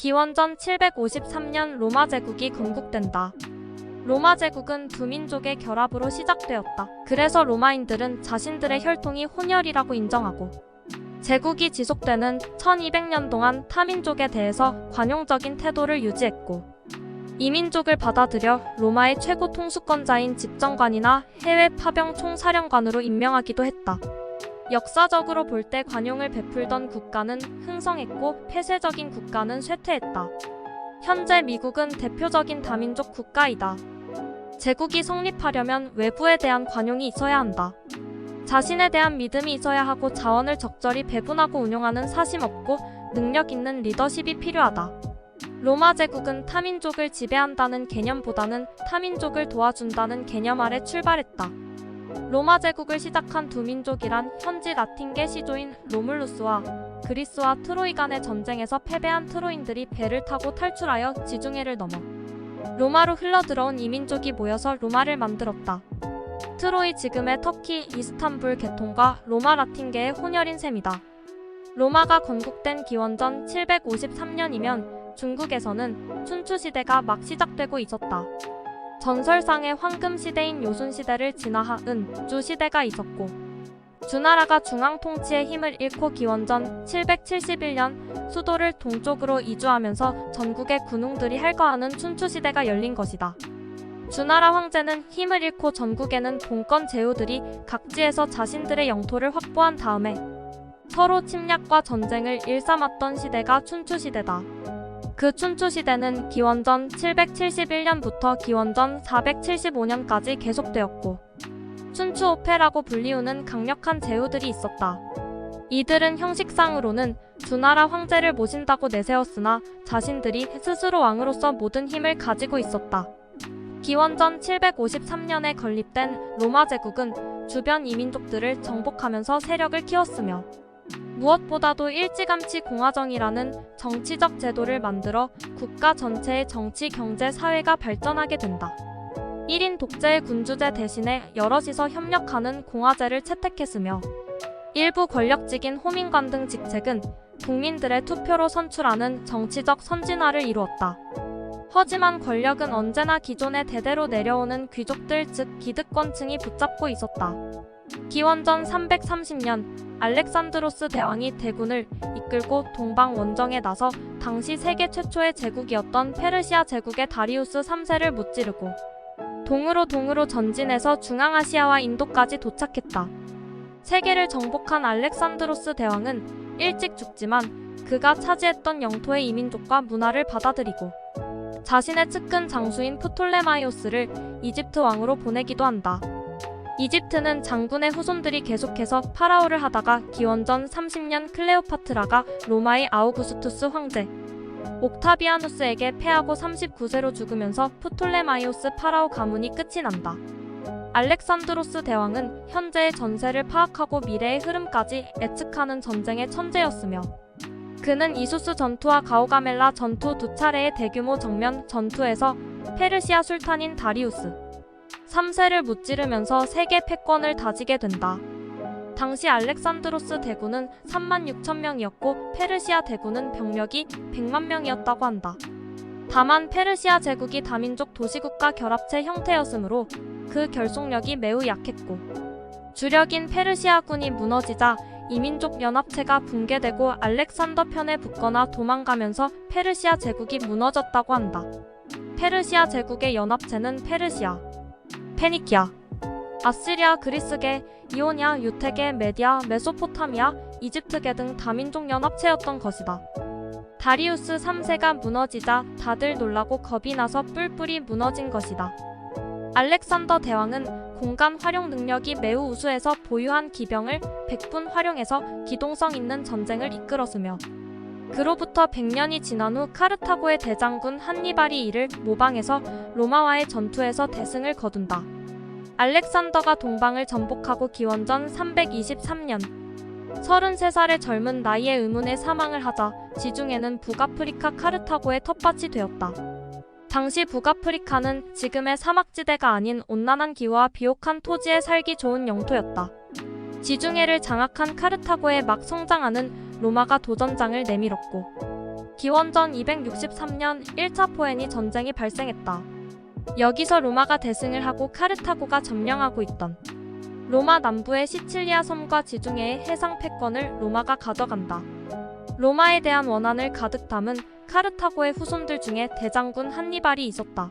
기원전 753년 로마 제국이 건국된다. 로마 제국은 두 민족의 결합으로 시작되었다. 그래서 로마인들은 자신들의 혈통이 혼혈이라고 인정하고 제국이 지속되는 1200년 동안 타민족에 대해서 관용적인 태도를 유지했고 이민족을 받아들여 로마의 최고 통수권자인 집정관이나 해외 파병 총사령관으로 임명하기도 했다. 역사적으로 볼 때 관용을 베풀던 국가는 흥성했고 폐쇄적인 국가는 쇠퇴했다. 현재 미국은 대표적인 다민족 국가이다. 제국이 성립하려면 외부에 대한 관용이 있어야 한다. 자신에 대한 믿음이 있어야 하고 자원을 적절히 배분하고 운용하는 사심 없고 능력 있는 리더십이 필요하다. 로마 제국은 타민족을 지배한다는 개념보다는 타민족을 도와준다는 개념 아래 출발했다. 로마 제국을 시작한 두 민족이란 현지 라틴계 시조인 로물루스와 그리스와 트로이 간의 전쟁에서 패배한 트로인들이 배를 타고 탈출하여 지중해를 넘어 로마로 흘러들어온 이민족이 모여서 로마를 만들었다. 트로이 지금의 터키 이스탄불 계통과 로마 라틴계의 혼혈인 셈이다. 로마가 건국된 기원전 753년이면 중국에서는 춘추시대가 막 시작되고 있었다. 전설상의 황금시대인 요순시대를 진화한 주시대가 있었고 주나라가 중앙통치의 힘을 잃고 기원전 771년 수도를 동쪽으로 이주하면서 전국의 군웅들이 할거하는 춘추시대가 열린 것이다. 주나라 황제는 힘을 잃고 전국에는 봉건 제후들이 각지에서 자신들의 영토를 확보한 다음에 서로 침략과 전쟁을 일삼았던 시대가 춘추시대다. 그 춘추시대는 기원전 771년부터 기원전 475년까지 계속되었고 춘추오패라고 불리우는 강력한 제후들이 있었다. 이들은 형식상으로는 주나라 황제를 모신다고 내세웠으나 자신들이 스스로 왕으로서 모든 힘을 가지고 있었다. 기원전 753년에 건립된 로마 제국은 주변 이민족들을 정복하면서 세력을 키웠으며 무엇보다도 일찌감치 공화정이라는 정치적 제도를 만들어 국가 전체의 정치, 경제, 사회가 발전하게 된다. 1인 독재의 군주제 대신에 여럿이서 협력하는 공화제를 채택했으며 일부 권력직인 호민관 등 직책은 국민들의 투표로 선출하는 정치적 선진화를 이루었다. 하지만 권력은 언제나 기존에 대대로 내려오는 귀족들 즉 기득권층이 붙잡고 있었다. 기원전 330년 알렉산드로스 대왕이 대군을 이끌고 동방 원정에 나서 당시 세계 최초의 제국이었던 페르시아 제국의 다리우스 3세를 무찌르고 동으로 전진해서 중앙아시아와 인도까지 도착했다. 세계를 정복한 알렉산드로스 대왕은 일찍 죽지만 그가 차지했던 영토의 이민족과 문화를 받아들이고 자신의 측근 장수인 프톨레마이오스를 이집트 왕으로 보내기도 한다. 이집트는 장군의 후손들이 계속해서 파라오를 하다가 기원전 30년 클레오파트라가 로마의 아우구스투스 황제 옥타비아누스에게 패하고 39세로 죽으면서 프톨레마이오스 파라오 가문이 끝이 난다. 알렉산드로스 대왕은 현재의 전세를 파악하고 미래의 흐름까지 예측하는 전쟁의 천재였으며 그는 이수스 전투와 가오가멜라 전투 두 차례의 대규모 정면 전투에서 페르시아 술탄인 다리우스 3세를 무찌르면서 세계 패권을 다지게 된다. 당시 알렉산드로스 대군은 36,000명이었고 페르시아 대군은 병력이 100만 명이었다고 한다. 다만 페르시아 제국이 다민족 도시국가 결합체 형태였으므로 그 결속력이 매우 약했고 주력인 페르시아군이 무너지자 이민족 연합체가 붕괴되고 알렉산더 편에 붙거나 도망가면서 페르시아 제국이 무너졌다고 한다. 페르시아 제국의 연합체는 페르시아, 페니키아, 아시리아, 그리스계, 이오니아, 유태계, 메디아, 메소포타미아, 이집트계 등 다민족 연합체였던 것이다. 다리우스 3세가 무너지자 다들 놀라고 겁이 나서 뿔뿔이 무너진 것이다. 알렉산더 대왕은 공간 활용 능력이 매우 우수해서 보유한 기병을 100분 활용해서 기동성 있는 전쟁을 이끌었으며 그로부터 100년이 지난 후 카르타고의 대장군 한니발이 이를 모방해서 로마와의 전투에서 대승을 거둔다. 알렉산더가 동방을 정복하고 기원전 323년 33살의 젊은 나이에 의문의 사망을 하자 지중해는 북아프리카 카르타고의 텃밭이 되었다. 당시 북아프리카는 지금의 사막지대가 아닌 온난한 기후와 비옥한 토지에 살기 좋은 영토였다. 지중해를 장악한 카르타고에 막 성장하는 로마가 도전장을 내밀었고 기원전 263년 1차 포에니 전쟁이 발생했다. 여기서 로마가 대승을 하고 카르타고가 점령하고 있던 로마 남부의 시칠리아 섬과 지중해의 해상 패권을 로마가 가져간다. 로마에 대한 원한을 가득 담은 카르타고의 후손들 중에 대장군 한니발이 있었다.